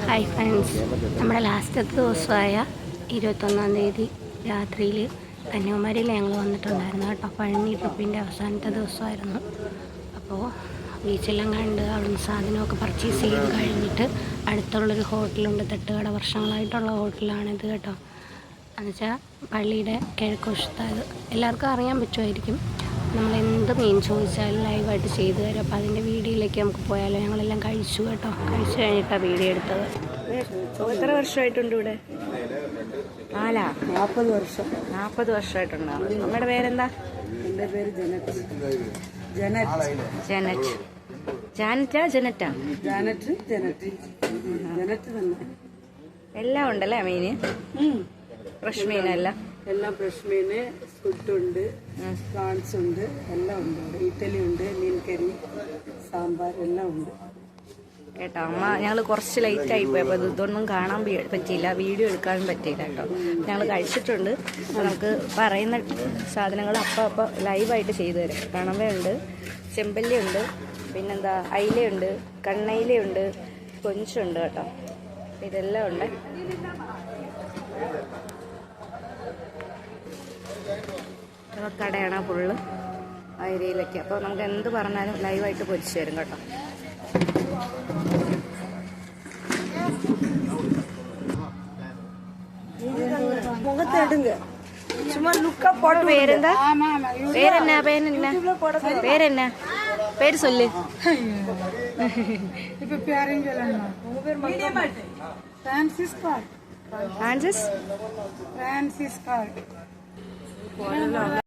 Hi friends, നമ്മുടെ ലാസ്റ്റത്തെ ദിവസമായ 21-ാം തീയതി രാത്രിയിൽ കന്യാകുമാരിയിൽ ഞങ്ങൾ വന്നിട്ടുണ്ടായിരുന്നു കേട്ടോ. പഴനി ട്രിപ്പിൻ്റെ അവസാനത്തെ ദിവസമായിരുന്നു. അപ്പോൾ ബീച്ചെല്ലാം കണ്ട് അവിടുന്ന് സാധനമൊക്കെ പർച്ചേസ് ചെയ്ത് കഴിഞ്ഞിട്ട് അടുത്തുള്ളൊരു ഹോട്ടലുണ്ട്. തട്ടുകട, വർഷങ്ങളായിട്ടുള്ള ഹോട്ടലാണിത് കേട്ടോ. എന്നുവെച്ചാൽ പള്ളിയുടെ കിഴക്കുവശത്തായത് എല്ലാവർക്കും അറിയാൻ പറ്റുമായിരിക്കും. നമ്മൾ എന്ത് മീൻ ചോദിച്ചാലും ലൈവായിട്ട് ചെയ്തു തരും. അപ്പോൾ അതിൻ്റെ വീഡിയോയിലേക്ക് നമുക്ക് പോയാലോ. ഞങ്ങളെല്ലാം കഴിച്ചു കേട്ടോ. കഴിച്ചു കഴിഞ്ഞിട്ടാണ് വീഡിയോ എടുത്തത്. എത്ര വർഷമായിട്ടുണ്ട് ഇവിടെ? 40 വർഷം. 40 വർഷമായിട്ടുണ്ടോ? നമ്മുടെ പേരെന്താ? എൻ്റെ പേര് ജനറ്റ്. ജാനറ്റാ ജനറ്റാ? ജനറ്റ് തന്നെ. എല്ലാം ഉണ്ടല്ലേ മീന്? ഫ്രഷ് മീനല്ല? എല്ലാം ഫ്രഷ് മീന്, സ്ക്വിഡുണ്ട്, പ്രോൺസ് ഉണ്ട്, എല്ലാം ഉണ്ട്. ഇഡ്ഡലി ഉണ്ട്, മീൻ കറി, സാമ്പാർ എല്ലാം ഉണ്ട് കേട്ടോ. അമ്മ ഞങ്ങൾ കുറച്ച് ലേറ്റായി പോയി, അപ്പോൾ ഇതൊന്നും കാണാൻ പറ്റിയില്ല, വീഡിയോ എടുക്കാനും പറ്റിയില്ല കേട്ടോ. ഞങ്ങൾ കഴിച്ചിട്ടുണ്ട്. അപ്പോൾ നമുക്ക് പറയുന്ന സാധനങ്ങൾ അപ്പം ലൈവായിട്ട് ചെയ്തു തരാം. കണവയുണ്ട്, ചെമ്പല്ലിയുണ്ട്, പിന്നെന്താ അയിലയുണ്ട്, കണ്ണയിലയുണ്ട്, കൊഞ്ചുണ്ട് കേട്ടോ. ഇതെല്ലാം ഉണ്ട്. കടയാണ് ഫുള്ള് ആ ഏരിയയിലൊക്കെ. അപ്പോൾ നമുക്ക് എന്ത് പറഞ്ഞാലും ലൈവായിട്ട് പൊരിച്ചു തരും കേട്ടോ. പേരെന്താ? പേരെന്നാ? പേര് ചൊല്ല്. ഫ്രാൻസിസ്.